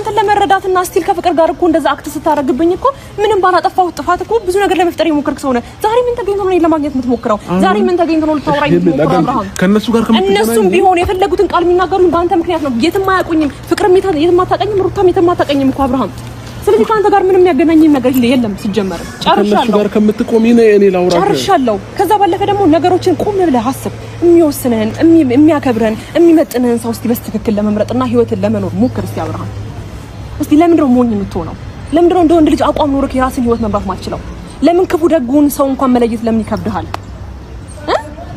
አንተ ለመረዳትና ስቲል ከፍቅር ጋር እኮ እንደዛ አክት ስታረግብኝ እኮ ምንም ባላጠፋው ጥፋት እኮ ብዙ ነገር ለመፍጠር የሞከርክ ሰው ነህ ዛሬ ምን ተገኝቶ ነው ለማግኘት የምትሞክረው ዛሬ ምን ተገኝቶ ነው ልታወራኝ የምትሞክረው አብርሃም ከነሱ ጋር እነሱም ቢሆን የፈለጉትን ቃል የሚናገሩኝ በአንተ ምክንያት ነው የትም አያውቁኝም ፍቅርም የትም አታውቀኝም ሩታም የትም አታውቀኝም እኮ አብርሃም ስለዚህ ካንተ ጋር ምንም ያገናኘኝ ነገር የለም ሲጀመር ጨርሻለሁ ጋር ከምትቆሚ ነው እኔ ላውራ ጨርሻለሁ ከዛ ባለፈ ደግሞ ነገሮችን ቆም ብለህ አስብ የሚወስነን የሚያከብረን የሚመጥነን ሰው እስቲ በስትክክል ለመምረጥና ህይወትን ለመኖር ሞክር እስቲ አብርሃም እስቲ ለምን ነው ሞኝ የምትሆነው ለምን ነው እንደወንድ ልጅ አቋም ኖርክ የራስን ህይወት መምራት ማትችለው ለምን ክፉ ደጉን ሰው እንኳን መለየት ለምን ይከብድሃል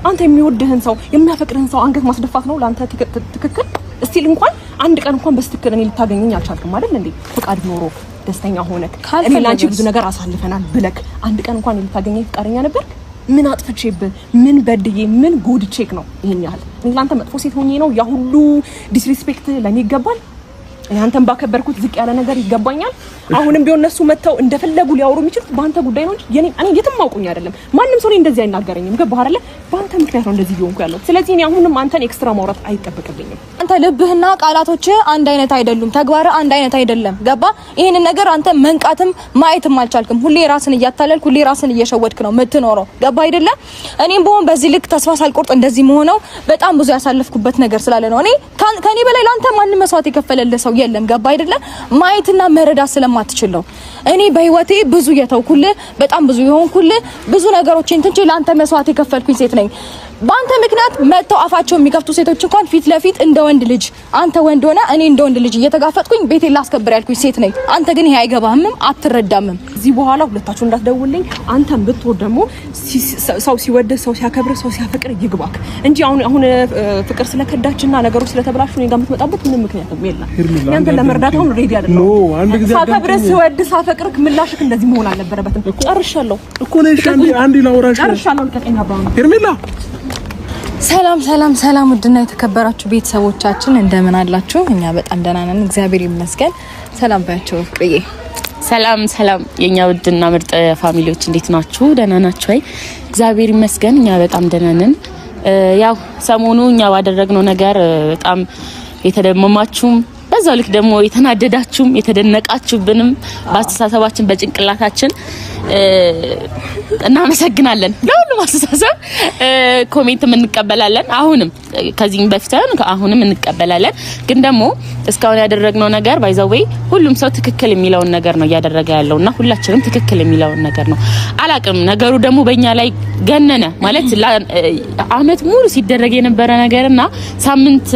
አንተ የሚወድህን ሰው የሚያፈቅርህን ሰው አንገት ማስደፋት ነው ለአንተ ትክክል እስቲ እንኳን አንድ ቀን እንኳን በስትክክል እኔ ልታገኘኝ አልቻልክም አይደል እንዴ ፍቃድ ኖሮ ደስተኛ ሆነክ እኔ ላንቺ ብዙ ነገር አሳልፈናል ብለክ አንድ ቀን እንኳን ልታገኘኝ ፍቃደኛ ነበርክ ምን አጥፍቼብህ ምን በድዬ ምን ጎድቼክ ነው ይሄን ያህል እኔ ላንተ መጥፎ ሴት ሆኜ ነው ያ ሁሉ ዲስሪስፔክት ለኔ ይገባል ያንተን ባከበርኩት ዝቅ ያለ ነገር ይገባኛል አሁንም ቢሆን እነሱ መተው እንደፈለጉ ሊያወሩ የሚችሉት ባንተ ጉዳይ ነው እንጂ እኔ የትም አውቁኝ አይደለም ማንንም ሰው እንደዚህ አይናገረኝም ገባህ አይደለ ባንተ ምክንያት ነው እንደዚህ ቢሆንኩ ያለው ስለዚህ እኔ አሁንም አንተን ኤክስትራ ማውራት አይጠበቅብኝም አንተ ልብህና ቃላቶች አንድ አይነት አይደሉም ተግባር አንድ አይነት አይደለም ገባ ይሄንን ነገር አንተ መንቃትም ማየትም አልቻልክም ሁሌ ራስን እያታለልክ ሁሌ ራስን እየሸወድክ ነው የምትኖረው ገባ አይደለ እኔም በሆን በዚህ ልክ ተስፋ ሳልቆርጥ እንደዚህ መሆነው በጣም ብዙ ያሳለፍኩበት ነገር ስላለ ነው እኔ ከኔ በላይ ላንተ ማንንም መስዋዕት የከፈለልህ ሰው የለም ገባ አይደለ ማየትና መረዳት ስለማትችል ነው እኔ በህይወቴ ብዙ የተውኩልህ በጣም ብዙ የሆንኩልህ ብዙ ነገሮችን ትንጭ ላንተ መስዋዕት የከፈልኩኝ ሴት ነኝ ባንተ ምክንያት መተው አፋቸው የሚከፍቱ ሴቶች እንኳን ፊት ለፊት እንደ ወንድ ልጅ አንተ ወንድ ሆነ እኔ እንደ ወንድ ልጅ እየተጋፈጥኩኝ ቤቴን ላስከብር ያልኩኝ ሴት ነኝ አንተ ግን ይሄ አይገባህም አትረዳምም እዚህ በኋላ ሁለታችሁ እንዳትደውልኝ አንተም ብትወድ ደግሞ ሰው ሲወድ ሰው ሲያከብር ሰው ሲያፈቅር ይግባክ እንጂ አሁን ፍቅር ስለከዳችና ነገሮች ስለተበላሹ እኔ ጋር የምትመጣበት ምንም ምክንያት የለም ያንተ ለመርዳት አሁን ሬዲ አይደለም ሳከብር ስወድ ሳፈቅርክ ምላሽክ እንደዚህ መሆን አልነበረበትም ጨርሻለሁ እኮ ነሽ አንዴ ላውራሽ ጨርሻለሁ ልቀቀኝ አብርሃም ሄርሜላ ሰላም ውድና የተከበራችሁ ቤተሰቦቻችን እንደምን አላችሁ እኛ በጣም ደህና ነን እግዚአብሔር ይመስገን ሰላም ባያችሁ ፍቅርዬ ሰላም የኛ ውድና ምርጥ ፋሚሊዎች እንዴት ናችሁ ደህና ናችሁ ወይ እግዚአብሔር ይመስገን እኛ በጣም ደህና ነን ያው ሰሞኑ እኛ ባደረግነው ነገር በጣም የተደመማችሁም በዛው ልክ ደግሞ የተናደዳችሁም የተደነቃችሁብንም በአስተሳሰባችን በጭንቅላታችን እናመሰግናለን ለሁሉም አስተሳሰብ ኮሜንት እንቀበላለን አሁንም ከዚህም በፊትም አሁንም እንቀበላለን ግን ደግሞ እስካሁን ያደረግነው ነገር ባይዘዌይ ሁሉም ሰው ትክክል የሚለውን ነገር ነው ያደረገ ያለውና ሁላችንም ትክክል የሚለውን ነገር ነው አላቅም ነገሩ ደግሞ በእኛ ላይ ገነነ ማለት አመት ሙሉ ሲደረግ የነበረ ነገርና ሳምንት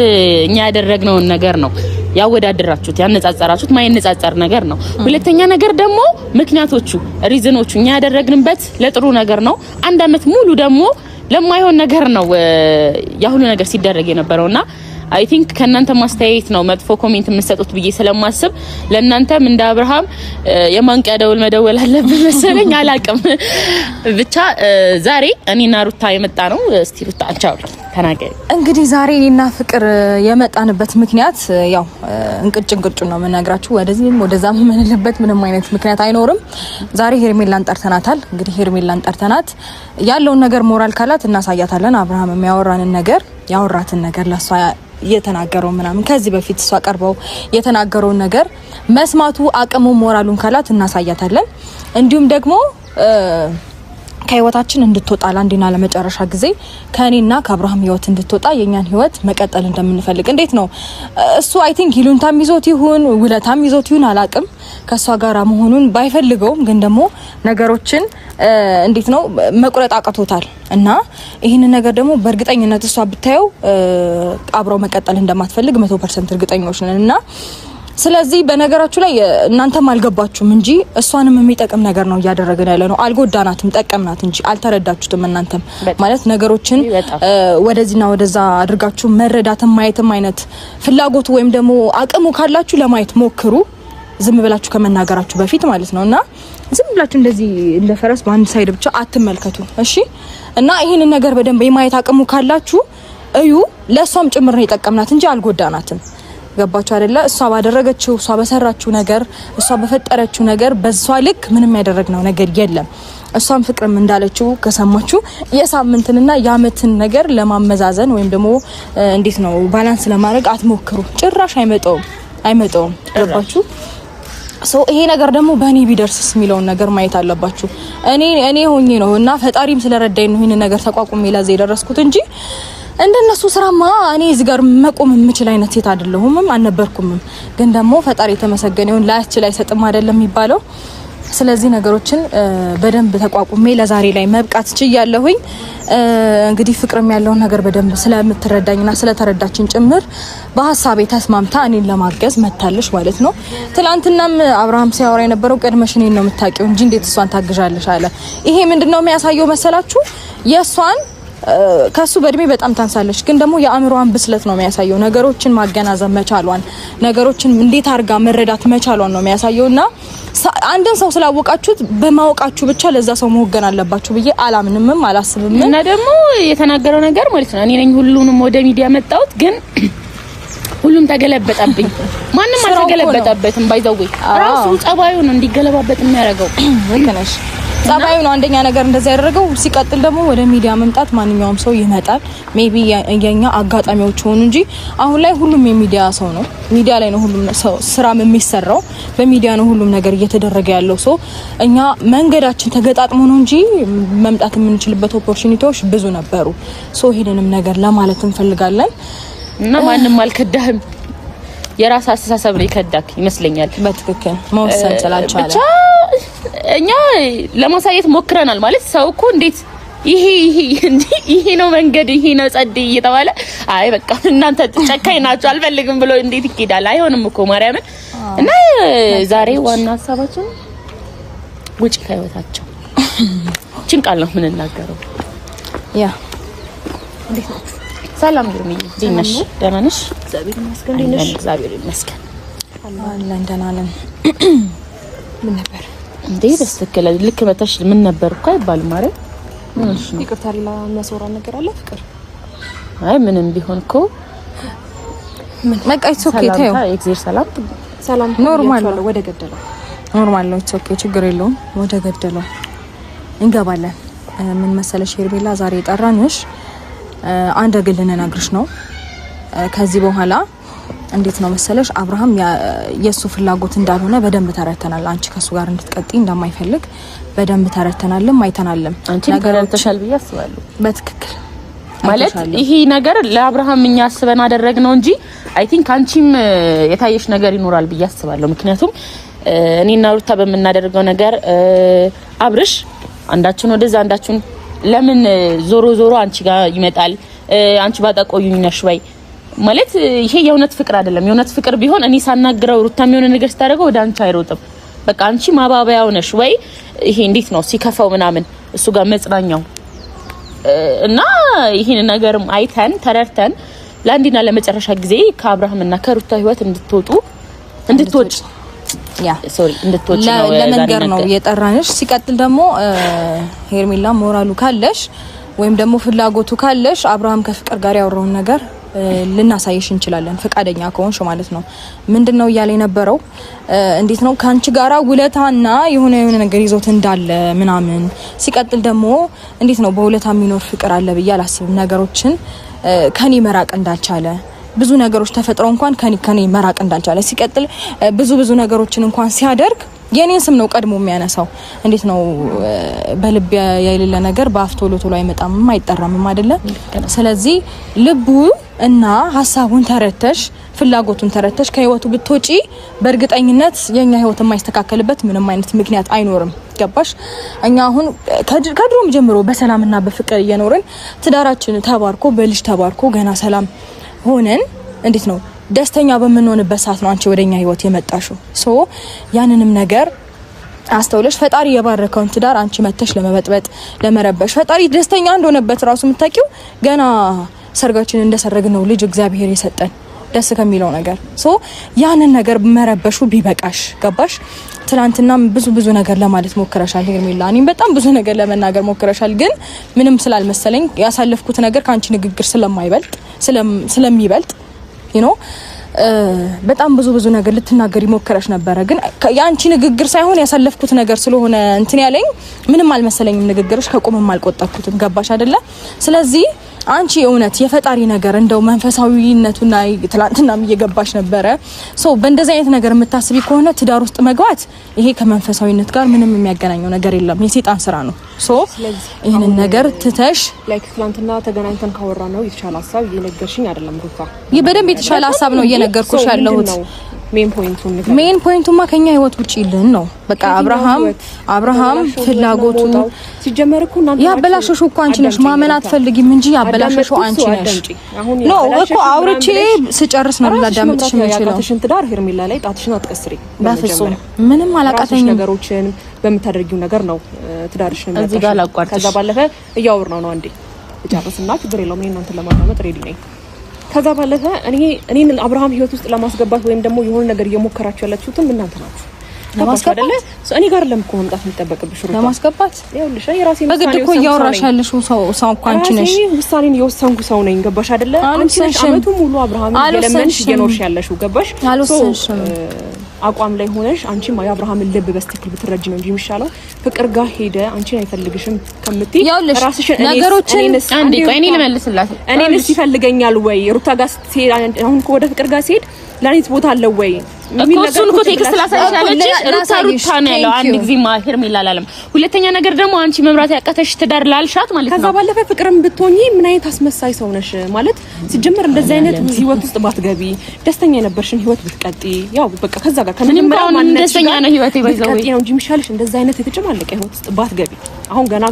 እኛ ያደረግነው ነገር ነው ያወዳደራችሁት ያነጻጸራችሁት ማይነጻጸር ነገር ነው ሁለተኛ ነገር ደግሞ ምክንያቶቹ ሪዝኖቹ እኛ ያደረግንበት ለጥሩ ነገር ነው አንድ አመት ሙሉ ደግሞ ለማይሆን ነገር ነው ያሁሉ ነገር ሲደረግ የነበረውና አይ ቲንክ ከናንተ ማስተያየት ነው መጥፎ ኮሜንት የምትሰጡት ብዬ ስለማስብ ለናንተም እንደ አብርሃም የማንቂያ ደውል መደወል አለብን መሰለኝ አላቅም ብቻ ዛሬ እኔና ሩታ የመጣ ነው እስቲ ሩታ አንቻው ተናገሪ እንግዲህ ዛሬ እኔና ፍቅር የመጣንበት ምክንያት ያው እንቅጭ ነው መናገራችሁ ወደዚህም ወደዛም ምንልበት ምንም አይነት ምክንያት አይኖርም ዛሬ ሄርሜላን ጠርተናታል እንግዲህ ሄርሜላን ጠርተናት ያለውን ነገር ሞራል ካላት እናሳያታለን አብርሃም የሚያወራንን ነገር ያወራትን ነገር ለሷ የተናገረው ምናምን ከዚህ በፊት እሷ ቀርበው የተናገረው ነገር መስማቱ አቅሙ ሞራሉን ካላት እናሳያታለን እንዲሁም ደግሞ ከህይወታችን እንድትወጣ ለአንዴና ለመጨረሻ ጊዜ ከኔና ከአብርሃም ህይወት እንድትወጣ የኛን ህይወት መቀጠል እንደምንፈልግ እንዴት ነው እሱ አይ ቲንክ ይሉንታም ይዞት ይሁን ውለታም ይዞት ይሁን አላቅም ከሷ ጋር መሆኑን ባይፈልገውም ግን ደግሞ ነገሮችን እንዴት ነው መቁረጥ አቅቶታል እና ይሄን ነገር ደግሞ በእርግጠኝነት እሷ ብታየው አብረው መቀጠል እንደማትፈልግ 100% እርግጠኞች ነንና ስለዚህ በነገራችሁ ላይ እናንተም አልገባችሁም እንጂ እሷንም የሚጠቅም ነገር ነው ያደረገን ያለ ነው አልጎዳናትም ጠቀምናት እንጂ አልተረዳችሁትም እናንተም ማለት ነገሮችን ወደዚህና ወደዛ አድርጋችሁ መረዳትም ማየትም አይነት ፍላጎቱ ወይም ደግሞ አቅሙ ካላችሁ ለማየት ሞክሩ ዝም ብላችሁ ከመናገራችሁ በፊት ማለት ነውና ዝም ብላችሁ እንደዚህ ለፈረስ በአንድ ሳይድ ብቻ አትመልከቱ እሺ እና ይሄንን ነገር በደንብ የማየት አቅሙ ካላችሁ እዩ ለሷም ጭምር ነው የጠቀምናት እንጂ አልጎዳናትም ገባችሁ አይደለ እሷ ባደረገችው እሷ በሰራችው ነገር እሷ በፈጠረችው ነገር በሷ ልክ ምንም ያደረግነው ነገር የለም እሷም ፍቅርም እንዳለችው ከሰማችሁ የሳምንትንና ያመትን ነገር ለማመዛዘን ወይም ደግሞ እንዴት ነው ባላንስ ለማድረግ አትሞክሩ ጭራሽ አይመጣው አይመጣውም ገባችሁ ይሄ ነገር ደግሞ በእኔ ቢደርስስ የሚለውን ነገር ማየት አለባችሁ እኔ ሆኜ ነው እና ፈጣሪም ስለረዳኝ ነው ይሄን ነገር ተቋቁሜ ለዛ የደረስኩት እንጂ እንደነሱ ስራማ እኔ እዚህ ጋር መቆም የምችል አይነት ሴት አይደለሁም አልነበርኩም ግን ደግሞ ፈጣሪ የተመሰገነውን ላያች ላይ ሰጥም አይደለም የሚባለው ስለዚህ ነገሮችን በደንብ ተቋቁሜ ለዛሬ ላይ መብቃት ችያለሁኝ እንግዲህ ፍቅርም ያለው ነገር በደንብ ስለምትረዳኝና ስለተረዳችን ጭምር በሐሳቤ ተስማምታ እኔን ለማገዝ መታለሽ ማለት ነው ትላንትናም አብርሃም ሲያወራ የነበረው ቀድመሽ እኔን ነው የምታውቂው እንጂ እንዴት እሷን ታግዣለሽ አለ ይሄ ምንድነው የሚያሳየው መሰላችሁ የሷን ከሱ በእድሜ በጣም ታንሳለች ግን ደግሞ የአእምሮዋን ብስለት ነው የሚያሳየው ነገሮችን ማገናዘብ መቻሏን ነገሮችን እንዴት አርጋ መረዳት መቻሏን ነው የሚያሳየውና አንድን ሰው ስላወቃችሁት በማወቃችሁ ብቻ ለዛ ሰው መወገን አለባችሁ ብዬ አላምንምም አላስብም እና ደግሞ የተናገረው ነገር ማለት ነው እኔ ነኝ ሁሉንም ወደ ሚዲያ መጣሁት ግን ሁሉም ተገለበጠብኝ ማንንም አልተገለበጠበትም ባይዘው ራሱ ጸባዩ ነው እንዲገለባበጥ የሚያደርገው ወይነሽ ጸባዩ ነው አንደኛ ነገር እንደዛ ያደረገው ሲቀጥል ደግሞ ወደ ሚዲያ መምጣት ማንኛውም ሰው ይመጣል ሜቢ የኛ አጋጣሚዎች ሆኑ እንጂ አሁን ላይ ሁሉም የሚዲያ ሰው ነው ሚዲያ ላይ ነው ሁሉም ሰው ስራም የሚሰራው በሚዲያ ነው ሁሉም ነገር እየተደረገ ያለው ሰው እኛ መንገዳችን ተገጣጥሞ ነው እንጂ መምጣት የምንችልበት ኦፖርቹኒቲዎች ብዙ ነበሩ ሶ ይሄንንም ነገር ለማለት እንፈልጋለን እና ማንንም አልከዳህም የራስ አስተሳሰብ ላይ ከዳክ ይመስለኛል በትክክል መወሰን ስላልቻለ ብቻ እኛ ለማሳየት ሞክረናል ማለት ሰው እኮ እንዴት ይሄ ነው መንገድ ይሄ ነው ጸድ እየተባለ አይ በቃ እናንተ ጨካኝ ናችሁ አልፈልግም ብሎ እንዴት ይኬዳል አይሆንም እኮ ማርያምን እና ዛሬ ዋና ሐሳባችን ውጪ ከህይወታቸው ጭንቃል ነው ምን እናገረው ያ እንዴት ነው ሰላም ይርምይ ዲነሽ ደህና ነሽ እግዚአብሔር ይመስገን ዲነሽ እግዚአብሔር ይመስገን አላህ ደህና ነን ምን ነበር እንዴ በስተከለ ልክ መተሽ ምን ነበር እኮ አይባልም ማለት እሺ ይቅርታ ሌላ የሚያስወራ ነገር አለ ፍቅር አይ ምንም ቢሆን እኮ በቃ ኢትስ ኦኬ ታዩ እግዚአብሔር ሰላም ኖርማል ነው ወደ ገደለው ኖርማል ነው ኢትስ ኦኬ ችግር የለውም ወደ ገደለው እንገባለን ምን መሰለሽ ሄርቤላ ዛሬ ጠራንሽ አንድ ግል ልነግርሽ ነው ከዚህ በኋላ እንዴት ነው መሰለሽ አብርሃም የሱ ፍላጎት እንዳልሆነ በደንብ ተረተናል አንቺ ከሱ ጋር እንድትቀጥይ እንደማይፈልግ በደንብ ተረተናልም አይተናልም አንቺ ተረተሻል ብዬ አስባለሁ በትክክል ማለት ይሄ ነገር ለአብርሃም እኛ አስበን አደረግነው እንጂ አይ ቲንክ አንቺም የታየሽ ነገር ይኖራል ብዬ አስባለሁ ምክንያቱም እኔና ሩታ በመናደርገው ነገር አብርሽ አንዳችን ወደዛ አንዳችን ለምን ዞሮ አንቺ ጋር ይመጣል አንቺ ባጣቆዩኝ ነሽ ወይ ማለት ይሄ የእውነት ፍቅር አይደለም የእውነት ፍቅር ቢሆን እኔ ሳናግረው ሩታም የሆነ ነገር ስታደርገው ወደ አንቺ አይሮጥም በቃ አንቺ ማባባያው ነሽ ወይ ይሄ እንዴት ነው ሲከፋው ምናምን እሱ ጋር መጽናኛው እና ይሄን ነገርም አይተን ተረርተን ለአንዲና ለመጨረሻ ጊዜ ከአብርሃምና ከሩታ ህይወት እንድትወጪ ያ እንድትወጪ ነው ለመንገር ነው የጠራንሽ ሲቀጥል ደግሞ ሄርሜላ ሞራሉ ካለሽ ወይም ደግሞ ፍላጎቱ ካለሽ አብርሃም ከፍቅር ጋር ያወራውን ነገር ልናሳይሽ እንችላለን ፍቃደኛ ከሆንሽ ማለት ነው ምንድነው ያለ የነበረው እንዴት ነው ካንቺ ጋራ ውለታና የሆነ ነገር ይዞት እንዳለ ምናምን ሲቀጥል ደግሞ እንዴት ነው በውለታ የሚኖር ፍቅር አለ ብዬ አላስብም ነገሮችን ከኔ መራቅ እንዳልቻለ ብዙ ነገሮች ተፈጥረው እንኳን ከኔ መራቅ እንዳልቻለ ሲቀጥል ብዙ ነገሮችን እንኳን ሲያደርግ የኔን ስም ነው ቀድሞ የሚያነሳው እንዴት ነው በልብ የሌለ ነገር በአፍቶሎቶሎ አይመጣም አይጠራም አይደለ ስለዚህ ልቡ እና ሐሳቡን ተረተሽ ፍላጎቱን ተረተሽ ከህይወቱ ብትወጪ በእርግጠኝነት የኛ ህይወት የማይስተካከልበት ምንም አይነት ምክንያት አይኖርም ገባሽ እኛ አሁን ከድሮም ጀምሮ በሰላምና በፍቅር እየኖርን ትዳራችን ተባርኮ በልጅ ተባርኮ ገና ሰላም ሆነን እንዴት ነው ደስተኛ በመኖንበት ሰዓት ነው አንቺ ወደኛ ህይወት የመጣሽው ሶ ያንንም ነገር አስተውለሽ ፈጣሪ የባረከውን ትዳር አንቺ መተሽ ለመበጥበጥ ለመረበሽ ፈጣሪ ደስተኛ እንደሆነበት ራሱ የምታውቂው ገና ሰርጋችን እንደሰረግነው ልጅ እግዚአብሔር የሰጠን ደስ ከሚለው ነገር ሶ ያንን ነገር መረበሹ ቢበቃሽ ገባሽ ትላንትና ብዙ ነገር ለማለት ሞክረሻል ሄርሜላ እኔም በጣም ብዙ ነገር ለመናገር ሞክረሻል ግን ምንም ስላልመሰለኝ ያሳለፍኩት ነገር ካንቺ ንግግር ስለሚበልጥ በጣም ብዙ ነገር ልትናገሪ ሞክረሽ ነበር ግን ያንቺ ንግግር ሳይሆን ያሳለፍኩት ነገር ስለሆነ እንትን ያለኝ ምንም አልመሰለኝም ንግግርሽ ከቆመም አልቆጠርኩትም ገባሽ አይደለ ስለዚህ አንቺ እውነት የፈጣሪ ነገር እንደው መንፈሳዊነቱና ትላንትናም እየገባሽ ነበረ በእንደዚህ አይነት ነገር የምታስቢ ከሆነ ትዳር ውስጥ መግባት ይሄ ከመንፈሳዊነት ጋር ምንም የሚያገናኘው ነገር የለም የሰይጣን ስራ ነው ይሄንን ነገር ትተሽ ላይክ ትላንትና ተገናኝተን ካወራ ነው የተሻለ ሐሳብ እየነገርሽኝ አይደለም ሩታ በደንብ የተሻለ ሐሳብ ነው እየነገርኩሽ ያለሁት ሜን ፖይንቱማ ከኛ ህይወት ውጪ ይልን ነው በቃ አብርሃም ፍላጎቱ ሲጀመርኩ እናንተ ያበላሽሹ እኮ አንቺ ነሽ ማመን አትፈልጊም እንጂ ያበላሽሹ አንቺ ነሽ ነው እኮ አውርቼ ስጨርስ ነው ላዳምጥሽ የምችለው ያቃተሽን ትዳር ሄርሜላ ላይ ጣትሽን አትቀስሪ በፍጹም ምንም አላቃተኝም ነገሮችን በመታደርጊው ነገር ነው ትዳርሽን እዚህ ጋር ላቋርጥሽ ከዛ ባለፈ እያወራው ነው አንዴ ጨርስና ችግር የለውም እኔ እናንተ ለማዳመጥ ሬዲ ነኝ ከዛ ባለፈ እኔ አብርሃም ህይወት ውስጥ ለማስገባት ወይም ደግሞ የሆነ ነገር እየሞከራችሁ ያላችሁትም እናንተ ናችሁ ለማስገባት እኔ ጋር ለምኮ መምጣት የሚጠበቅብሽ ሩታ ለማስገባት ይኸውልሽ የራሴን በግድ እኮ እያወራሽ ያለሽው ሰው እኮ አንቺ ነሽ ውሳኔን የወሰንኩ ሰው ነኝ ገባሽ አይደለ አንቺ ነሽ አመቱ ሙሉ አብርሃም እየለመንሽ እየኖርሽ ያለሽው ገባሽ አቋም ላይ ሆነሽ አንቺ የአብርሃምን ልብ በስትክክል ብትረጂ ነው እንጂ የሚሻለው ፍቅር ጋር ሄደ አንቺን አይፈልግሽም ከምትይ ራስሽን ነገሮችን አንዴ ቆይ እኔ ልመልስላት እኔንስ ይፈልገኛል ወይ ሩታ ጋር ሲሄድ አሁን ወደ ፍቅር ጋር ሲሄድ ለኔት ቦታ አለው ወይ እኮ እኮ ቴክስት ላሳይሻለች ሩታ ነው ያለው አንድ ጊዜ ሄርሜላ አላለም ሁለተኛ ነገር ደግሞ አንቺ መምራት ያቃተሽ ትዳር ላልሻት ማለት ነው ከዛ ባለፈ ፍቅርም ብትሆኚ ምን አይነት አስመሳይ ሰው ነሽ ማለት ሲጀመር እንደዚህ አይነት ህይወት ውስጥ ባትገቢ ደስተኛ የነበርሽን ህይወት ብትቀጢ ያው በቃ ከዛ ጋር ከመጀመሪያው ማን ደስተኛ ነው ህይወት ይበዛው ወይ ነው እንጂ የሚሻልሽ እንደዚህ አይነት የተጨማለቀ ህይወት ውስጥ ባትገቢ አሁን ገና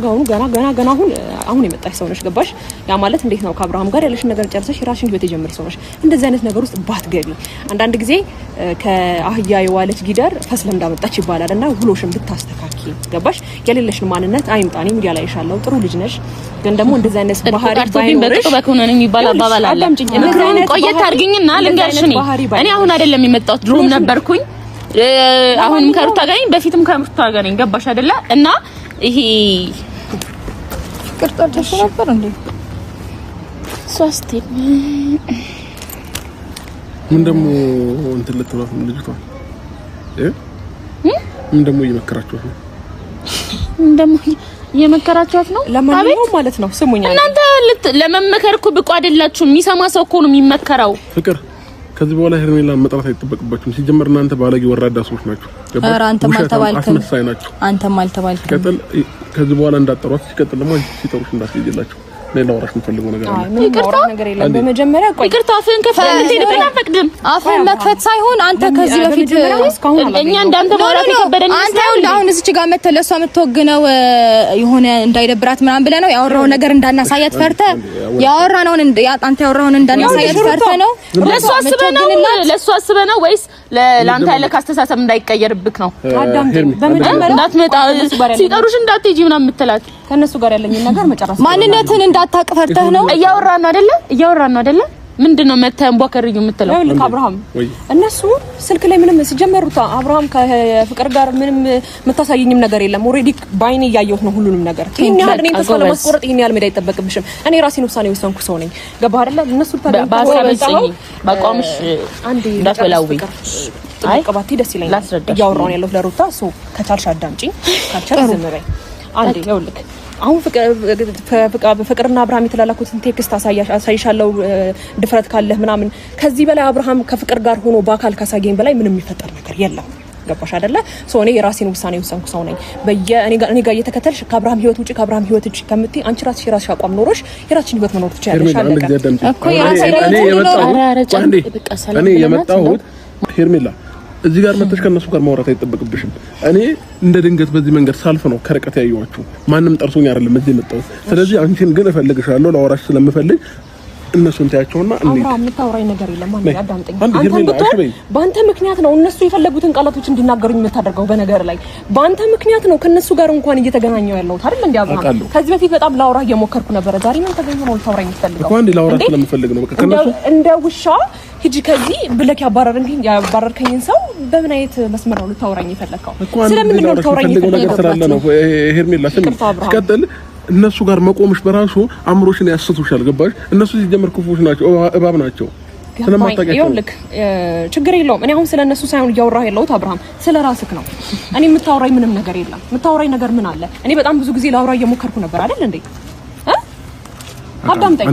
አሁን የመጣሽ ሰው ነሽ ገባሽ ያ ማለት እንዴት ነው ከአብርሃም ጋር ያለሽ ነገር ጨርሰሽ ራስሽን ህይወት የጀመርሽ ሰው ነሽ እንደዚህ አይነት ነገር ውስጥ ባትገቢ አንዳንድ ጊዜ ከአህያ የዋለች ጊደር ፈስ ለምዳመጣች ይባላልና ሁሎሽን ብታስተካኪ ገባሽ የሌለሽን ማንነት አይምጣኒ ሚዲያ ላይ ይሻለው ጥሩ ልጅ ነሽ ግን ደግሞ እንደዚህ አይነት ባህሪ ባይኖርሽ በከነን የሚባል አባባል አለ ምክሩን ቆየት አድርጊኝና ልንገርሽ እኔ አሁን አይደለም የመጣሁት ድሮም ነበርኩኝ አሁንም ከሩታ ጋር ነኝ በፊትም ከሩታ ጋር ነኝ ገባሽ አይደለ እና ይሄ ፍቅር ጠርተሽ ነበር እንዴ ሶስት ምን ደሞ እንትን ልትሏት ልጅቷ ምን ደሞ እየመከራችኋት ነው ምን ደሞ እየመከራችኋት ነው ለማንኛውም ማለት ነው ስሙኛ እናንተ ለመመከርኩ ብቁ አይደላችሁ የሚሰማ ሰው እኮ ነው የሚመከረው ፍቅር ከዚህ በኋላ ሄርሜላ መጥራት አይተበቅባችሁም ሲጀመር እናንተ ባለጌ ወራዳ ሰዎች ናችሁ ኧረ አንተም አልተባልክም አስመሳይ ናችሁ አንተም አልተባልክም ከዚህ በኋላ እንዳጠሯት ሲቀጥል ደግሞ ሲጠሩሽ እንዳትይላችሁ ሌላ ወራሽ የምፈልገው ነገር አለ ይቅርታ ነገር የለም በመጀመሪያ ቆይ ይቅርታ አፍህን ከፍተህ ልትሄድብን አንፈቅድም አፍህን መክፈት ሳይሆን አንተ ከዚህ በፊት እኛ እንዳንተ ማውራት የከበደን አንተ አሁን እዚህ ጋር መተህ ለሷ የምትወግነው የሆነ እንዳይደብራት ምናምን ብለህ ነው ያወራው ነገር እንዳናሳያት ፈርተህ ያወራነውን አንተ ያወራውን እንዳናሳያት ፈርተህ ነው ለሷ አስበህ ነው ወይስ ለአንተ ያለ ካስተሳሰብ እንዳይቀየርብክ ነው አዳምጥ በመጀመሪያ እንዳትመጣ ሲጠሩሽ እንዳትሄጂ ምናምን የምትላት ከነሱ ጋር ያለኝ ነገር መጨረስ ማንነትን እንዳታቅፈርተህ ነው እያወራን ነው አይደለ ምንድነው መተን ቦከርዩ የምትለው ልክ አብርሃም እነሱ ስልክ ላይ ምንም ሲጀመሩታ አብርሃም ከፍቅር ጋር ምንም መታሳየኝም ነገር የለም ኦሬዲ ባይኔ ያየሁት ነው ሁሉንም ነገር ይሄን ያህል እኔ ተስፋ ለማስቆረጥ ይሄን ያህል ሜዳ አይጠበቅብሽም እኔ ራሴን ውሳኔ ወሰንኩ ሰው ነኝ ገባህ አይደለ እነሱ ታዲያ ባቋምሽ አንዴ እንዳትበላውኝ ተቀባቲ ደስ ይለኛል እያወራሁ ነው ያለሁት ለሩታ ሶ ከቻልሽ አዳምጪኝ ካልቻልሽ ዝም በይ አንዴ ይኸውልህ አሁን ፍቅርና አብርሃም የተላላኩትን ቴክስት አሳይሻለሁ ድፍረት ካለህ ምናምን ከዚህ በላይ አብርሃም ከፍቅር ጋር ሆኖ በአካል ካሳየኝ በላይ ምንም የሚፈጠር ነገር የለም ገባሽ አይደለ ሶ እኔ የራሴን ውሳኔ ወሰንኩ ሰው ነኝ እኔ ጋር እየተከተልሽ ከአብርሃም ህይወት ውጪ ከአብርሃም ህይወት ውጪ ከምትይ አንቺ ራስሽ አቋም ኖሮሽ የራስሽን ህይወት መኖር ትችያለሽ እኮ የራስሽ እኔ የመጣሁት ሄርሜላ እዚህ ጋር መተሽ ከነሱ ጋር ማውራት አይተበቅብሽም እኔ እንደ ድንገት በዚህ መንገድ ሳልፍ ነው ከርቀት ያዩዋችሁ ማንንም ጠርሶኝ አይደለም እዚህ መጣው ስለዚህ አንቺን ግን እፈልግሻለሁ ላወራሽ ስለምፈልግ እነሱን ታያቸውና አብርሃም የምታወራኝ ነገር የለም አንዴ አዳምጠኝ በአንተ ምክንያት ነው እነሱ የፈለጉትን ቃላቶች እንዲናገሩኝ የምታደርገው በነገር ላይ በአንተ ምክንያት ነው ከነሱ ጋር እንኳን እየተገናኘው ያለው አይደል እንዴ አብርሃም ከዚህ በፊት በጣም ላወራ እየሞከርኩ ነበር ዛሬ ምን ተገኘ ነው ልታወራኝ የምትፈልገው እኮ አንዴ ላወራ ስለምፈልግ ነው በቃ ከነሱ እንደ ውሻ ሂጂ ከዚህ ብለክ ያባረርከኝን ሰው በምን አይነት መስመር ነው ልታወራኝ የፈለከው ስለምን ነው ልታወራኝ የፈለከው ስላለ ነው ሄርሜላ ስቀጥል እነሱ ጋር መቆምሽ በራሱ አምሮሽን ያስተውሻል ገባሽ እነሱ ሲጀመር ክፉዎች ናቸው እባብ ናቸው ስለማታውቂያቸው ይኸውልህ ችግር የለውም እኔ አሁን ስለነሱ ሳይሆን እያወራሁ ያለሁት አብርሃም ስለራስህ ነው እኔ የምታወራኝ ምንም ነገር የለም የምታወራኝ ነገር ምን አለ እኔ በጣም ብዙ ጊዜ ላወራ እየሞከርኩ ነበር አይደል እንዴ አዳምጠኝ።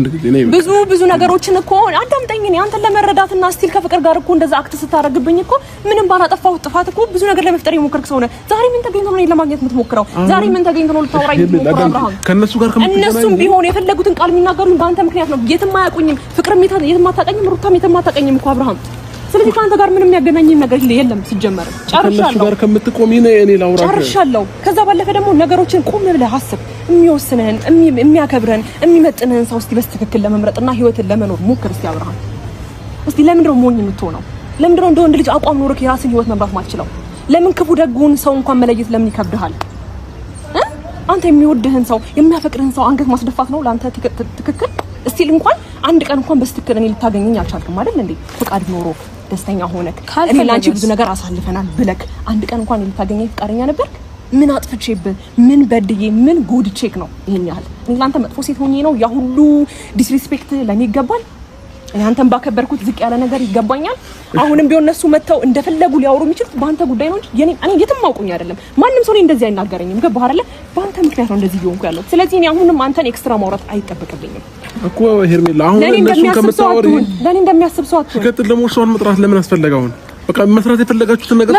ብዙ ነገሮችን እኮ አዳምጠኝ። እኔ አንተን ለመረዳትና ስቲል ከፍቅር ጋር እኮ እንደዛ አክት ስታረግብኝ እኮ ምንም ባላጠፋው ጥፋት እኮ ብዙ ነገር ለመፍጠር የሞከርክ ሰው ነህ። ዛሬ ምን ተገኝቶ ነው እኔን ለማግኘት የምትሞክረው? ዛሬ ምን ተገኝቶ ነው ልታወራኝ የምትሞክረው? አብርሃም ከነሱ ጋር እነሱም ቢሆን የፈለጉትን ቃል የሚናገሩኝ በአንተ ምክንያት ነው። የትም አያውቁኝም። ፍቅርም የትም አታውቀኝም። ሩታም የትም አታውቀኝም እኮ አብርሃም። ስለዚህ ከአንተ ጋር ምንም ያገናኘኝ ነገር የለም። ሲጀመር ጨርሻለሁ። ጋር ከምትቆሚ ነው እኔ ላውራ ጨርሻለሁ። ከዛ ባለፈ ደግሞ ነገሮችን ቆም ብለህ አስብ። የሚወስንህን የሚያከብርህን የሚመጥንህን ሰው እስቲ በስትክክል ለመምረጥና ህይወትን ለመኖር ሞክር እስቲ አብርሃም። እስቲ ለምንድን ነው ሞኝ የምትሆነው? ለምንድን ነው እንደ ወንድ ልጅ አቋም ኖርክ የራስን ህይወት መምራት ማትችለው? ለምን ክፉ ደጉን ሰው እንኳን መለየት ለምን ይከብድሃል? አንተ የሚወድህን ሰው የሚያፈቅርህን ሰው አንገት ማስደፋት ነው ለአንተ ትክክል? እስቲል እንኳን አንድ ቀን እንኳን በስትክክል እኔ ልታገኘኝ አልቻልክም አይደል እንዴ? ፍቃድ ኖሮ ደስተኛ ሆነክ እኔ ላንቺ ብዙ ነገር አሳልፈናል ብለክ አንድ ቀን እንኳን ልታገኘኝ ፍቃደኛ ነበርክ? ምን አጥፍቼብህ ምን በድዬ ምን ጎድቼክ ነው ይሄን ያህል እኔ ላንተ መጥፎ ሴት ሆኜ ነው ያ ሁሉ ዲስሪስፔክት ለኔ ይገባል? እኔ አንተን ባከበርኩት ዝቅ ያለ ነገር ይገባኛል? አሁንም ቢሆን እነሱ መተው እንደፈለጉ ሊያወሩ የሚችሉት በአንተ ጉዳይ ነው እንጂ እኔ የትም አውቁኝ አይደለም። ማንም ሰው እንደዚህ አይናገረኝም። ገባህ አይደለ? በአንተ ምክንያት ነው እንደዚህ እየሆንኩ ያለው። ስለዚህ እኔ አሁንም አንተን ኤክስትራ ማውራት አይጠበቅብኝም እኮ ሄርሜላ። አሁን እነሱ ከምታወሪ ለኔ እንደሚያስብ ሰው አትሁን። ሲቀጥል ደግሞ እሷን መጥራት ለምን አስፈለገ? አሁን በቃ መስራት የፈለጋችሁትን ነገር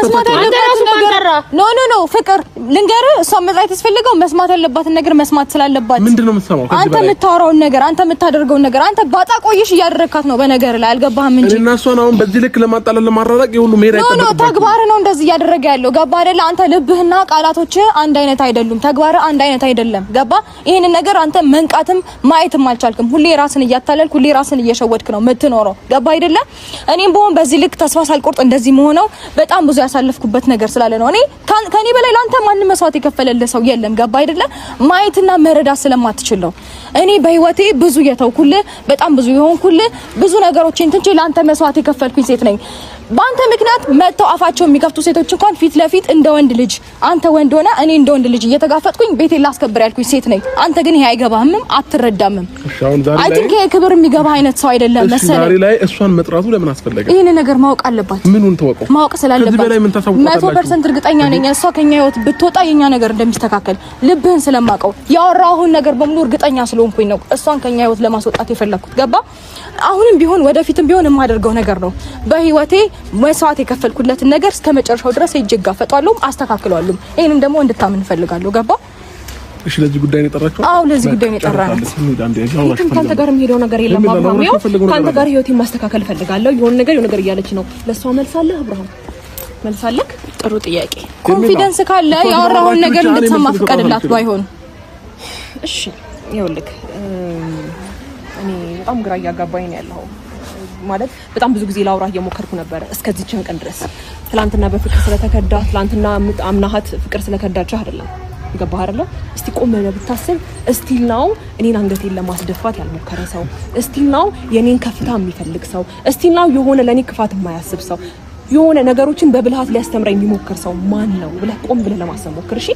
ኖ ፍቅር ልንገርህ፣ እሷ መጥራት ያስፈልገው መስማት ያለባትን ነገር መስማት ስላለባት። ምንድነው የምትሰማው? አንተ የምታወራውን ነገር አንተ የምታደርገውን ነገር አንተ ባጣ ቆይሽ እያደረካት ነው በነገር ላይ አልገባህም እንጂ እና እሷን አሁን በዚህ ልክ ለማጣለል ለማራራቅ የሁሉ ሜራ አይደለም። ኖ ተግባር ነው እንደዚህ እያደረገ ያለው ገባ አይደለ? አንተ ልብህና ቃላቶች አንድ አይነት አይደሉም። ተግባር አንድ አይነት አይደለም ገባ? ይሄንን ነገር አንተ መንቃትም ማየትም አልቻልክም። ሁሌ ራስን እያታለልክ ሁሌ ራስን እየሸወድክ ነው የምትኖረው ገባ አይደለ? እኔም በሆን በዚህ ልክ ተስፋ ሳልቆርጥ እንደዚህ መሆነው በጣም ብዙ ያሳለፍኩበት ነገር ስላለ ነው። እኔ ከኔ በላይ ላንተ ማንም መስዋዕት የከፈለልህ ሰው የለም ገባ አይደለ? ማየትና መረዳት ስለማትችል ነው። እኔ በህይወቴ ብዙ የተውኩልህ በጣም ብዙ የሆንኩልህ ብዙ ነገሮችን ትንቼ ላንተ መስዋዕት የከፈልኩኝ ሴት ነኝ። ባንተ ምክንያት መተው አፋቸው የሚከፍቱ ሴቶች እንኳን ፊት ለፊት እንደ ወንድ ልጅ አንተ ወንድ ሆነ እኔ እንደ ወንድ ልጅ እየተጋፈጥኩኝ ቤቴን ላስከብር ያልኩኝ ሴት ነኝ። አንተ ግን ይሄ አይገባህም፣ አትረዳምም። አይ ቲንክ የክብር የሚገባ አይነት ሰው አይደለም መሰለኝ። ዛሬ ላይ እሷን መጥራቱ ለምን አስፈለገ? ይሄን ነገር ማወቅ አለባት። ምኑን ተወቀው? ማወቅ ስላለባት 100% እርግጠኛ ነኝ እሷ ከኛ ህይወት ብትወጣ የኛ ነገር እንደሚስተካከል ልብህን ስለማውቀው ያወራሁን ነገር በሙሉ እርግጠኛ ስለሆንኩኝ ነው እሷን ከኛ ህይወት ለማስወጣት የፈለኩት ገባ? አሁንም ቢሆን ወደፊትም ቢሆን የማደርገው ነገር ነው። በህይወቴ መስዋዕት የከፈልኩለትን ነገር እስከመጨረሻው ድረስ እጅጋፈጣለሁ፣ አስተካክለዋለሁ። ይሄንን ደግሞ እንድታምን ፈልጋለሁ ገባ? እሺ ለዚህ ጉዳይ ነው የጠራችው? አዎ ለዚህ ጉዳይ ነው የጠራነው። ካንተ ጋር የሚሄደው ነገር የለም አብርሃም። ያው ካንተ ጋር ህይወቴን ማስተካከል ፈልጋለሁ። የሆነ ነገር እያለች ነው። ለሷ መልሳለህ አብርሃም? መልሳለህ? ጥሩ ጥያቄ። ኮንፊደንስ ካለ ያወራውን ነገር እንድትሰማ ፍቀድላት ባይሆን። እሺ ይኸውልህ እኔ በጣም ግራ እያጋባኝ ነው ያለው። ማለት በጣም ብዙ ጊዜ ላውራ እየሞከርኩ ነበር እስከዚህችን ቀን ድረስ። ትላንትና በፍቅር ስለተከዳ ትላንትና አምናሃት ፍቅር ስለከዳች አይደለም ገባህ አይደለ? እስቲ ቆም ብለህ ብታስብ እስቲል ነው እኔን አንገቴን ለማስደፋት ያልሞከረ ሰው፣ እስቲል ነው የኔን ከፍታ የሚፈልግ ሰው፣ እስቲል ነው የሆነ ለኔ ክፋት የማያስብ ሰው፣ የሆነ ነገሮችን በብልሃት ሊያስተምረኝ የሚሞክር ሰው ማን ነው ብለህ ቆም ብለህ ለማሰብ ሞክር። እሺ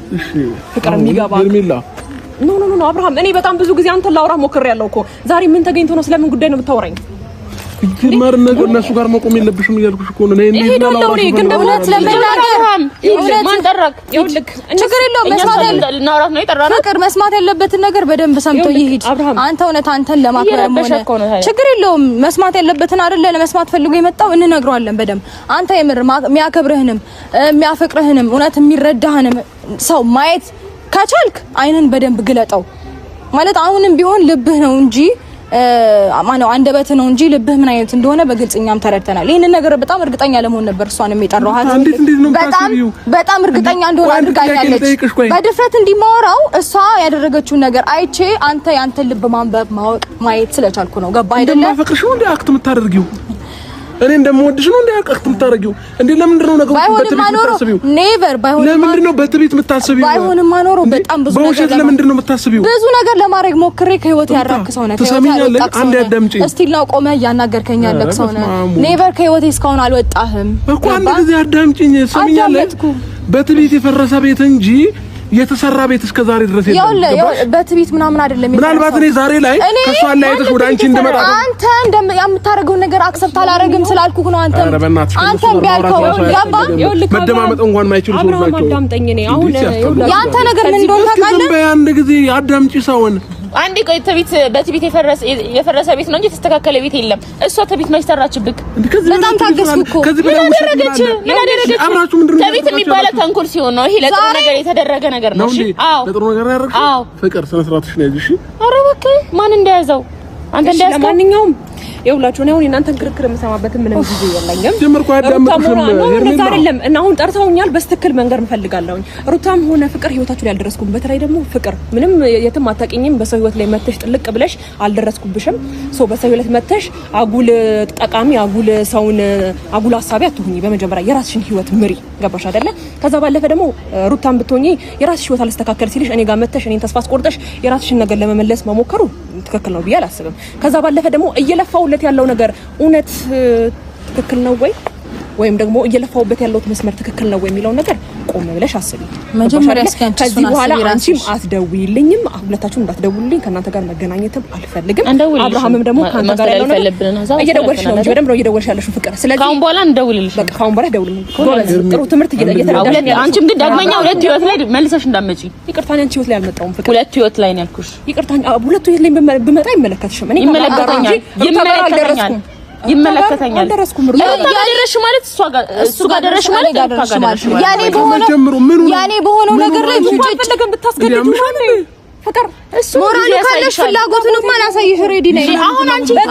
ፍቅር የሚገባ ኖ አብርሃም፣ እኔ በጣም ብዙ ጊዜ አንተን ላውራ ሞክሬያለሁ እኮ። ዛሬ ምን ተገኝቶ ነው? ስለምን ጉዳይ ነው የምታወራኝ? ይጀመር ነገር እነሱ ጋር መቆም የለብሽም እያልኩሽ እኮ ነው። እኔ ግን እውነት ለመናገር ማን ጠራክ? ይኸውልህ ችግር የለውም ፍቅር መስማት ያለበትን ነገር በደንብ ሰምቶ ይሄድ። አንተ እውነት አንተን ለማክበርም ሆነ ችግር የለውም መስማት ያለበትን አይደለ ለመስማት ፈልጎ የመጣው እንነግረዋለን በደንብ። አንተ የምር የሚያከብርህንም የሚያፈቅርህንም እውነት የሚረዳህንም ሰው ማየት ከቻልክ አይንን በደንብ ግለጠው። ማለት አሁንም ቢሆን ልብህ ነው እንጂ ማነው አንደበት ነው እንጂ ልብህ ምን አይነት እንደሆነ በግልጽኛም ተረድተናል። ይሄን ነገር በጣም እርግጠኛ ለመሆን ነበር እሷንም የጠራኋት። በጣም እርግጠኛ እንደሆነ አድርጋኛለች። በድፍረት እንዲማወራው እሷ ያደረገችውን ነገር አይቼ አንተ ያንተ ልብ ማንበብ ማወቅ ማየት ስለቻልኩ ነው። ገባ አይደለ? እንደማፈቅርሽ ነው እንዴ አክት የምታደርጊው? እኔ እንደምወድሽ ነው እንዴ አክት የምታደርጊው? እንዴ ለምንድን ነው ነገሩ በትዕቢት የምታስቢው? ኔቨር ባይሆን ለምንድን ነው በትዕቢት የምታስቢው? ባይሆንም ማኖሩ በጣም ብዙ ነገር ለምንድን ነው የምታስቢው? ብዙ ነገር ለማድረግ ሞክሬ ከህይወት ያራክሰው ነው። ተሰሚኛለሽ? አንዴ አዳምጪ። እስቲ ነው ቆመህ እያናገርከኝ ያለክ ሰው ነው። ኔቨር ከህይወቴ እስካሁን አልወጣህም እኮ። አንድ ጊዜ አዳምጪኝ። ተሰሚኛለሽ? በትዕቢት የፈረሰ ቤት እንጂ የተሰራ ቤት እስከ ዛሬ ድረስ የለም። ያው በትዕቢት ምናምን አይደለም። ምናልባት እኔ ዛሬ ላይ ከሷ ላይ አይተሽ ወደ አንቺ እንደመጣ አንተ የምታደርገው ነገር አክሰፕት አላደርግም ስላልኩህ ነው። አንተ ቢያልከው ገባ መደማመጥ እንኳን ማይችሉ ሰው ናቸው። አዳምጠኝ። እኔ አሁን ያንተ ነገር ምን እንደሆነ ታውቃለህ? በአንድ ጊዜ አዳምጪ ሰውን አንዴ ቆይ በትቢት የፈረሰ ቤት ነው እንጂ የተስተካከለ ቤት የለም። እሷ ትቢት ማይስ ተራችብክ በጣም ታገስኩ እኮ ምን አደረገች ትቢት የሚባለው ተንኮል ሲሆን ነው። ይሄ ለጥሩ ነገር የተደረገ ነገር ነው። እሺ አዎ ለጥሩ ነገር ያደረግሽ ፍቅር ስነ ስርዓትሽ ነው። እሺ ኧረ እባክህ ማን እንደያዘው አንተ እንደያዘው ለማንኛውም ይኸውላችሁ ነው እናንተን ክርክር የምሰማበት ምንም ጊዜ የለኝም። ጀመርኩ አዳምጥሽም አይደለም እና አሁን ጠርተውኛል በስትክክል መንገር እንፈልጋለሁ። ሩታም ሆነ ፍቅር ህይወታችሁ ላይ አልደረስኩም። በተለይ ደግሞ ፍቅር ምንም የትም አታውቂኝም። በሰው ህይወት ላይ መተሽ ጥልቅ ብለሽ አልደረስኩብሽም። ሶ በሰው ህይወት መተሽ አጉል ጠቃሚ አጉል ሰውን አጉል ሐሳቢ አትሁኚ። በመጀመሪያ የራስሽን ህይወት ምሪ። ገባሽ አይደለ? ከዛ ባለፈ ደግሞ ሩታም ብትሆኚ የራስሽ ህይወት አልስተካከል ሲልሽ እኔ ጋር መተሽ እኔን ተስፋ አስቆርጠሽ የራስሽን ነገር ለመመለስ መሞከሩ ትክክል ነው ብዬ አላስብም። ከዛ ባለፈ ደግሞ እየለፋውለት ያለው ነገር እውነት ትክክል ነው ወይም ደግሞ እየለፋውበት ያለው መስመር ትክክል ነው የሚለው ነገር ቆም ብለሽ አስቢ። መጀመሪያ እስከንቺ ከዚህ በኋላ አንቺም አትደውይልኝም፣ ሁለታችሁም እንዳትደውሉልኝ፣ ከናንተ ጋር መገናኘትም አልፈልግም። አብርሃምም ደግሞ ካንተ ጋር ያለው ነገር እየደወልሽ ነው እንጂ በደንብ ነው እየደወልሽ ያለሽው ፍቅር። ስለዚህ ካሁን በኋላ እንደውልልሽ በቃ ካሁን በኋላ ደውልልኝ። ጥሩ ትምህርት እየተረዳሽ ነው። አንቺም ግን ዳግመኛ ሁለት ህይወት ላይ መልሰሽ እንዳትመጪ። ይቅርታ አንቺ ህይወት ላይ አልመጣሁም ፍቅር። ሁለት ህይወት ላይ ነው ያልኩሽ። ይቅርታ ሁለት ህይወት ላይ ብመጣ አይመለከትሽም። እኔ ይመለከተኛል። አልደረስኩም። ያደረሽ ማለት እሱ ጋር ደረሽ ማለት ያኔ በሆነው ነገር ላይ ምን ፈልገን ብታስገድዱ ነው ፍቅር ሞራሉ ካለሽ ፍላጎቱን እንኳን ላሳይሽ ሬዲ ነኝ። አሁን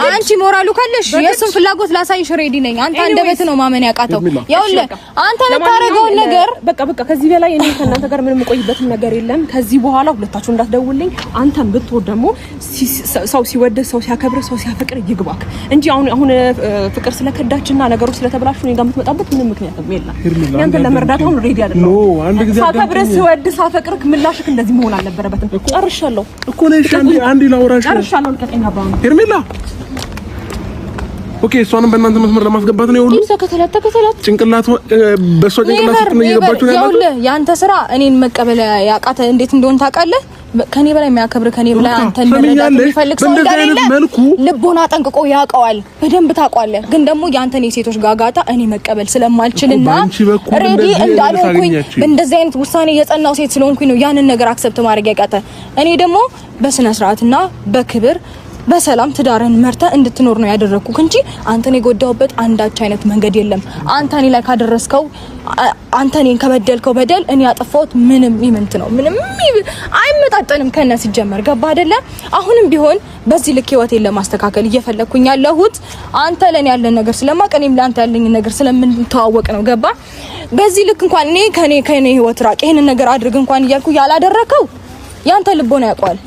አንቺ ሞራሉ ካለሽ የሱን ፍላጎት ላሳይሽ ሬዲ ነኝ። አንተ አንደበት ነው ማመን ያቃተው። ያውልህ አንተ የምታረገውን ነገር በቃ ከዚህ በላይ እኔ ከእናንተ ጋር ምንም የምቆይበትም ነገር የለም። ከዚህ በኋላ ሁለታችሁ እንዳትደውልኝ። አንተም ብትወድ ደግሞ ሰው ሲወድ ሰው ሲያከብር ሰው ሲያፈቅር ይግባክ እንጂ አሁን ፍቅር ስለከዳችና ነገሮች ስለተበላሹ እኔ ጋር የምትመጣበት ምንም ምክንያትም የለም። ያንተ ለመርዳት አሁን ሬዲ አይደለም። ሳከብር ስወድ ሳፈቅርክ ምላሽክ እንደዚህ መሆን አልነበረበትም። ጨርሻለሁ እኮ ነሽ አንዲ ላውራሽ ጨርሻለሁ። ልቀቀኝ አባባ ሄርሜላ። ኦኬ እሷንም በእናንተ መስመር ለማስገባት ነው ይሁሉ ተከተላት ጭንቅላት በሷ ጭንቅላት ውስጥ ነው እየገባችሁ ነው ያለው። ያንተ ስራ እኔን መቀበል ያቃተ እንዴት እንደሆነ ታውቃለህ። ከኔ በላይ የሚያከብር ከኔ በላይ አንተን መረዳት የሚፈልግ ሰው እንደሌለ ልቦና ጠንቅቆ ያውቀዋል። በደንብ ታውቀዋለህ። ግን ደግሞ ያንተን የሴቶች ጋጋታ እኔ መቀበል ስለማልችልና ሬዲ እንዳልሆንኩኝ በእንደዚህ አይነት ውሳኔ የጸናው ሴት ስለሆንኩኝ ነው ያንን ነገር አክሰፕት ማድረግ ያቃተ። እኔ ደግሞ በስነ ስርዓትና በክብር በሰላም ትዳርን መርተ እንድትኖር ነው ያደረኩክ እንጂ አንተን የጎዳውበት አንዳች አይነት መንገድ የለም። አንተ እኔ ላይ ካደረስከው አንተ እኔን ከበደልከው በደል እኔ ያጠፋሁት ምንም ይምንት ነው ምንም አይመጣጠንም ከነ ሲጀመር ገባ አይደለ? አሁንም ቢሆን በዚህ ልክ ህይወቴን ለማስተካከል እየፈለኩኝ ያለሁት አንተ ለኔ ያለን ነገር ስለማቅ እኔም ለአንተ ያለኝ ነገር ስለምንተዋወቅ ነው ገባ? በዚህ ልክ እንኳን እኔ ከኔ ህይወት ራቅ ይሄን ነገር አድርግ እንኳን እያልኩ ያላደረከው ያንተ ልቦና ያውቀዋል።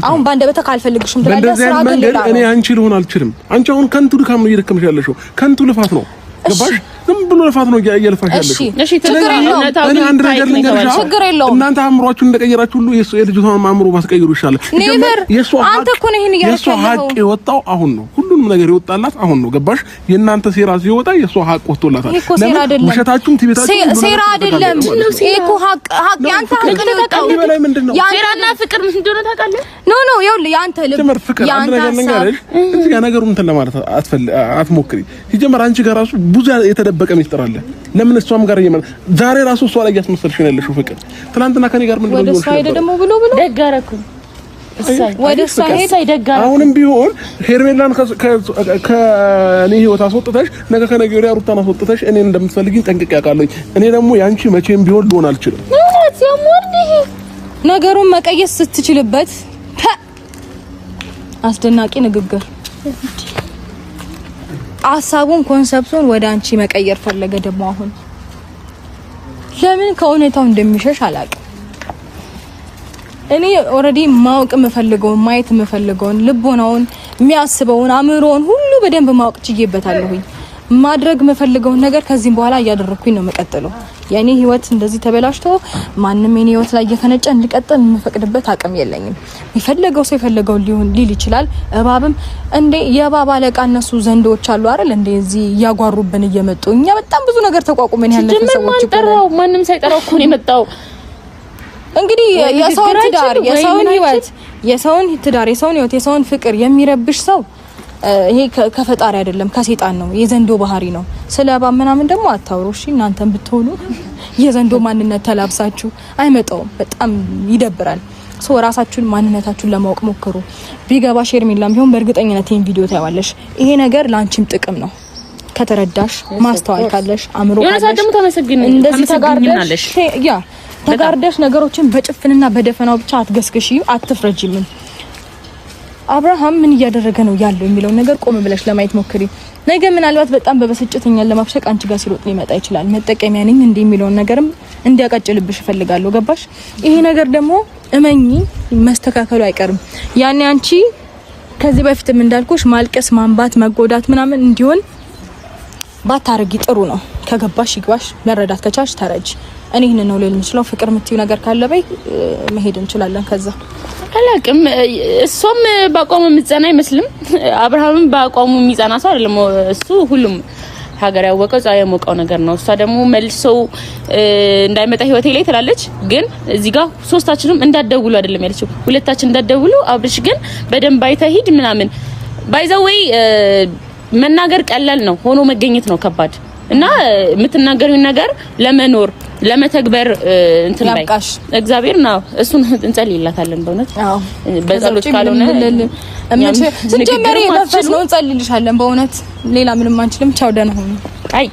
አሁን ባንደበተ ካልፈልግሽም ትላለህ ስራ ግን እኔ አንቺ ልሆን አልችልም። አንቺ አሁን ከንቱ ድካም ነው እየደከምሽ ያለሽው፣ ከንቱ ልፋት ነው ገባሽ? ዝም ብሎ ልፋት ነው እየለፋሽ ያለሽው። እሺ ችግር የለውም። እኔ አንድ ነገር ልንገርሽ፣ ችግር የለውም። እናንተ አእምሯችሁን እንደቀየራችሁ ሁሉ የልጅቷን አእምሮ ባስቀይሩ ይሻላል። አንተ እኮ ነው ይሄን የሷ ሀቅ የወጣው አሁን ነው። ሁሉንም ነገር የወጣላት አሁን ነው ገባሽ? የእናንተ ሴራ ሲወጣ የሷ ሀቅ ወጥቶላታል። ለምን ውሸታችሁም ትቤታችሁ ሴራ አይደለም። ይሄ እኮ ሀቅ ያንተ ሀቅ ነው የወጣው። ሴራና ፍቅር ምን እንደሆነ ታውቃለህ? ኖ ይኸውልህ ያንተ ልብ ያንተ ነገር እዚህ ጋር ነገሩን እንትን ለማለት አትሞክሪ። ሲጀመር አንቺ ጋር ራሱ ብዙ የተደበቀ ሚስጥር አለ። ለምን እሷም ጋር ዛሬ ራሱ እሷ ላይ እያስመሰልሽ ነው ያለሽው ፍቅር። ትናንትና ከኔ ጋር ምን ወደ እሷ ሄደ ደግሞ ብሎ ደጋረኩ ወደ እሷ ሄደ ሳይደጋረኩ። አሁንም ቢሆን ሄርሜላን ከኔ ህይወት አስወጥተሽ ነገ ከነገ ወዲያ ሩታን አስወጥተሽ እኔን እንደምትፈልጊኝ ጠንቅቄ አውቃለሁ። እኔ ደግሞ ያንቺ መቼም ቢሆን ልሆን አልችልም። ነገሩን መቀየስ ስትችልበት አስደናቂ ንግግር ሐሳቡን ኮንሰፕቱን ወደ አንቺ መቀየር ፈለገ። ደግሞ አሁን ለምን ከሁኔታው እንደሚሸሽ አላውቅም። እኔ ኦሬዲ ማወቅ የምፈልገውን ማየት የምፈልገውን ልቦናውን የሚያስበውን አእምሮውን ሁሉ በደንብ ማወቅ ችዬበታለሁኝ። ማድረግ የምፈልገውን ነገር ከዚህም በኋላ እያደረኩኝ ነው መቀጠለው። የኔ ህይወት እንደዚህ ተበላሽቶ ማንንም የኔ ህይወት ላይ እየፈነጨ እንድቀጥል የምፈቅድበት አቅም የለኝም። የሚፈልገው ሰው የፈለገው ሊል ይችላል። እባብም እንዴ የእባብ አለቃ እነሱ ዘንዶች አሉ አይደል? እንደዚህ እያጓሩብን እየመጡ እኛ በጣም ብዙ ነገር ተቋቁመን ያለፈ ሰዎች እኮ ማንም ሳይጠራው እኮ ነው የመጣው። እንግዲህ የሰውን ትዳር የሰውን ህይወት የሰውን ፍቅር የሚረብሽ ሰው ይሄ ከፈጣሪ አይደለም ከሰይጣን ነው፣ የዘንዶ ባህሪ ነው። ስለባ ምናምን ደግሞ አታውሩ እሺ። እናንተም ብትሆኑ የዘንዶ ማንነት ተላብሳችሁ አይመጣውም። በጣም ይደብራል። ራሳችሁን ማንነታችሁን ለማወቅ ሞክሩ። ቢገባሽ ሄርሜላም ቢሆን በእርግጠኝነት ይሄን ቪዲዮ ታያዋለሽ። ይሄ ነገር ላንቺም ጥቅም ነው ከተረዳሽ፣ ማስተዋል ካለሽ፣ አእምሮ ካለሽ ደግሞ እንደዚህ ተጋርደሽ ነገሮችን በጭፍንና በደፈናው ብቻ አትገስግሺ፣ አትፍረጂም። አብርሃም ምን እያደረገ ነው ያለው የሚለው ነገር ቆም ብለሽ ለማየት ሞክሪ። ነገ ምናልባት በጣም በበስጭትኛል ለማፍሸቅ አንቺ ጋር ሲሮጥ ሊመጣ ይችላል። መጠቀሚያ ነኝ እንዴ የሚለው ነገርም እንዲያቀጭልብሽ ፈልጋለሁ። ገባሽ? ይሄ ነገር ደግሞ እመኚ መስተካከሉ አይቀርም። ያኔ አንቺ ከዚህ በፊትም እንዳልኩሽ ማልቀስ፣ ማንባት፣ መጎዳት ምናምን እንዲሆን ባታረጊ ጥሩ ነው። ከገባሽ ይግባሽ፣ መረዳት ከቻልሽ ተረጅ። እኔ ይሄን ነው ልል የምችለው። ፍቅር የምትይው ነገር ካለ በይ፣ መሄድ እንችላለን። ከዛ አላቅም። እሷም ባቋሙ ምጽና አይመስልም። አብርሃምም ባቋሙ የሚጸና ሰው አይደለም። እሱ ሁሉም ሀገር ያወቀው ጻይ የሞቀው ነገር ነው። እሷ ደግሞ መልሶ እንዳይመጣ ህይወቴ ላይ ትላለች። ግን እዚህ ጋር ሶስታችንም እንዳትደውሉ አይደለም ያለችው፣ ሁለታችን እንዳትደውሉ። አብርሽ ግን በደንብ አይተሂድ ምናምን ባይዘወይ መናገር ቀላል ነው፣ ሆኖ መገኘት ነው ከባድ። እና የምትናገሪው ነገር ለመኖር ለመተግበር እንትን ላይ እግዚአብሔር ነው እሱን እንጸልይላታለን። በእውነት አዎ፣ በጸሎት ካልሆነ ስንጀምር የመፈስ ነው እንጸልይልሻለን። በእውነት ሌላ ምንም አንችልም። ቻው፣ ደህና ሁኑ። አይ